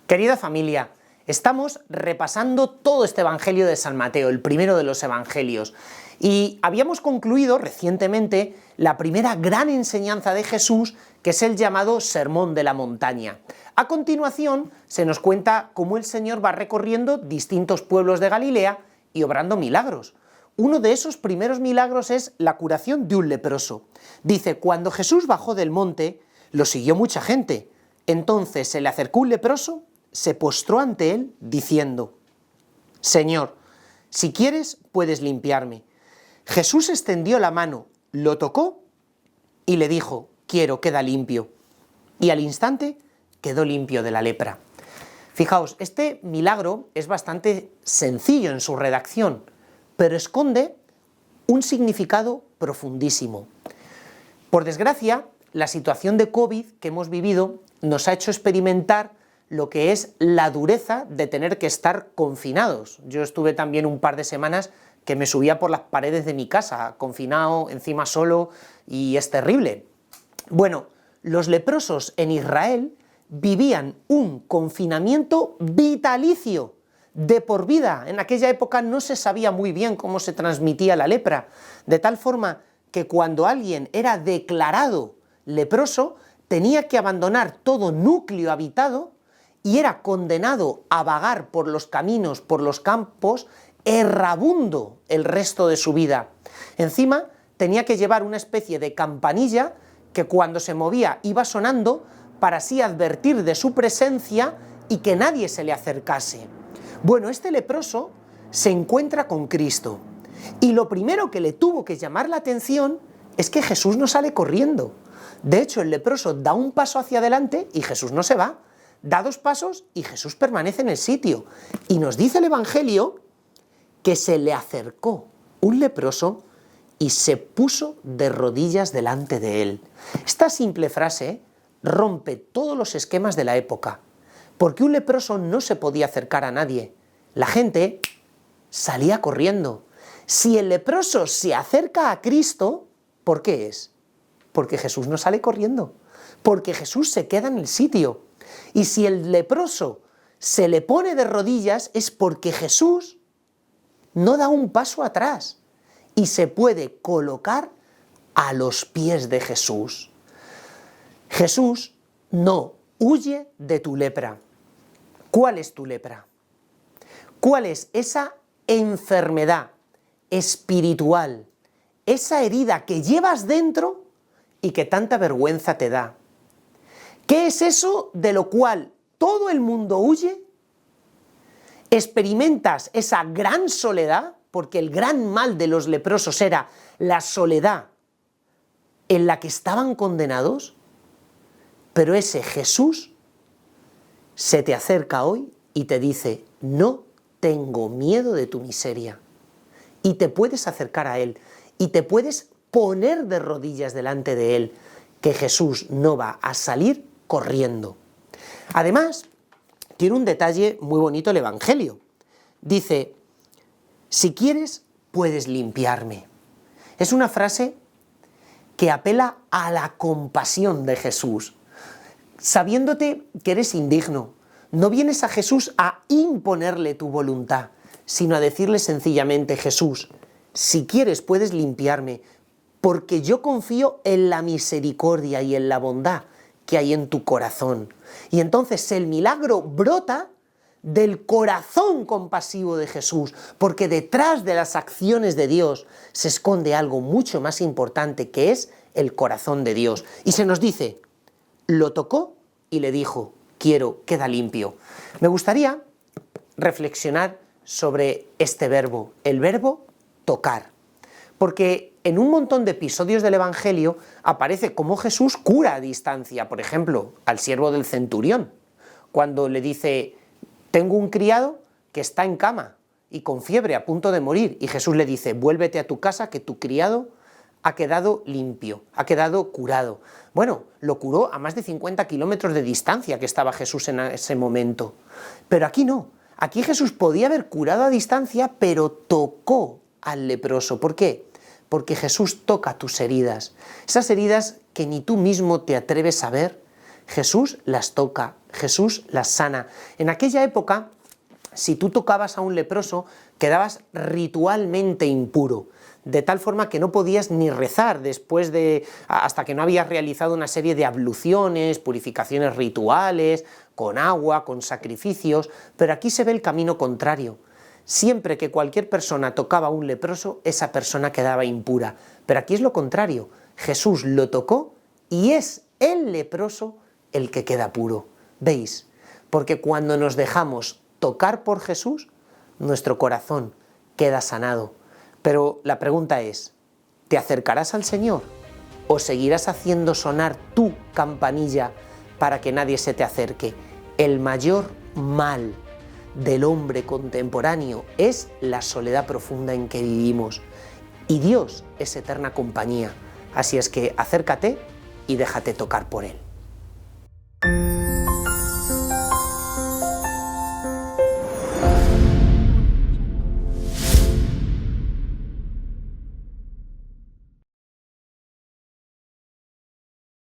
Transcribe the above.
Querida familia, estamos repasando todo este Evangelio de San Mateo, el primero de los Evangelios, y habíamos concluido recientemente la primera gran enseñanza de Jesús, que es el llamado Sermón de la Montaña. A continuación se nos cuenta cómo el Señor va recorriendo distintos pueblos de Galilea y obrando milagros. Uno de esos primeros milagros es la curación de un leproso. Dice, cuando Jesús bajó del monte, lo siguió mucha gente. Entonces se le acercó un leproso, se postró ante él, diciendo, Señor, si quieres, puedes limpiarme. Jesús extendió la mano, lo tocó y le dijo, quiero, queda limpio. Y al instante quedó limpio de la lepra. Fijaos, este milagro es bastante sencillo en su redacción, pero esconde un significado profundísimo. Por desgracia, la situación de COVID que hemos vivido nos ha hecho experimentar lo que es la dureza de tener que estar confinados. Yo estuve también un par de semanas que me subía por las paredes de mi casa, confinado, encima solo, y es terrible. Bueno, los leprosos en Israel vivían un confinamiento vitalicio, de por vida. En aquella época no se sabía muy bien cómo se transmitía la lepra, de tal forma que cuando alguien era declarado leproso, tenía que abandonar todo núcleo habitado y era condenado a vagar por los caminos, por los campos, errabundo el resto de su vida. Encima, tenía que llevar una especie de campanilla que cuando se movía iba sonando para así advertir de su presencia y que nadie se le acercase. Bueno, este leproso se encuentra con Cristo y lo primero que le tuvo que llamar la atención es que Jesús no sale corriendo. De hecho, el leproso da un paso hacia adelante y Jesús no se va. Da dos pasos y Jesús permanece en el sitio. Y nos dice el Evangelio que se le acercó un leproso y se puso de rodillas delante de él. Esta simple frase rompe todos los esquemas de la época, porque un leproso no se podía acercar a nadie. La gente salía corriendo. Si el leproso se acerca a Cristo, ¿por qué es? Porque Jesús no sale corriendo, porque Jesús se queda en el sitio. Y si el leproso se le pone de rodillas es porque Jesús no da un paso atrás y se puede colocar a los pies de Jesús. Jesús no huye de tu lepra. ¿Cuál es tu lepra? ¿Cuál es esa enfermedad espiritual, esa herida que llevas dentro y que tanta vergüenza te da? ¿Qué es eso de lo cual todo el mundo huye? ¿Experimentas esa gran soledad? Porque el gran mal de los leprosos era la soledad en la que estaban condenados. Pero ese Jesús se te acerca hoy y te dice, no tengo miedo de tu miseria. Y te puedes acercar a Él y te puedes poner de rodillas delante de Él, que Jesús no va a salir corriendo. Además, tiene un detalle muy bonito el Evangelio. Dice, si quieres, puedes limpiarme. Es una frase que apela a la compasión de Jesús. Sabiéndote que eres indigno, no vienes a Jesús a imponerle tu voluntad, sino a decirle sencillamente, Jesús, si quieres, puedes limpiarme, porque yo confío en la misericordia y en la bondad que hay en tu corazón. Y entonces el milagro brota del corazón compasivo de Jesús, porque detrás de las acciones de Dios se esconde algo mucho más importante, que es el corazón de Dios. Y se nos dice, lo tocó y le dijo, quiero, queda limpio. Me gustaría reflexionar sobre este verbo, el verbo tocar. Porque en un montón de episodios del Evangelio aparece cómo Jesús cura a distancia. Por ejemplo, al siervo del centurión, cuando le dice, tengo un criado que está en cama y con fiebre a punto de morir. Y Jesús le dice, vuélvete a tu casa que tu criado ha quedado limpio, ha quedado curado. Bueno, lo curó a más de 50 kilómetros de distancia que estaba Jesús en ese momento. Pero aquí no. Aquí Jesús podía haber curado a distancia, pero tocó al leproso. ¿Por qué? Porque Jesús toca tus heridas. Esas heridas que ni tú mismo te atreves a ver, Jesús las toca, Jesús las sana. En aquella época, si tú tocabas a un leproso, quedabas ritualmente impuro, de tal forma que no podías ni rezar hasta que no habías realizado una serie de abluciones, purificaciones rituales, con agua, con sacrificios, pero aquí se ve el camino contrario. Siempre que cualquier persona tocaba a un leproso, esa persona quedaba impura. Pero aquí es lo contrario. Jesús lo tocó y es el leproso el que queda puro. ¿Veis? Porque cuando nos dejamos tocar por Jesús, nuestro corazón queda sanado. Pero la pregunta es, ¿te acercarás al Señor o seguirás haciendo sonar tu campanilla para que nadie se te acerque? El mayor mal del hombre contemporáneo es la soledad profunda en que vivimos. Y Dios es eterna compañía. Así es que acércate y déjate tocar por Él.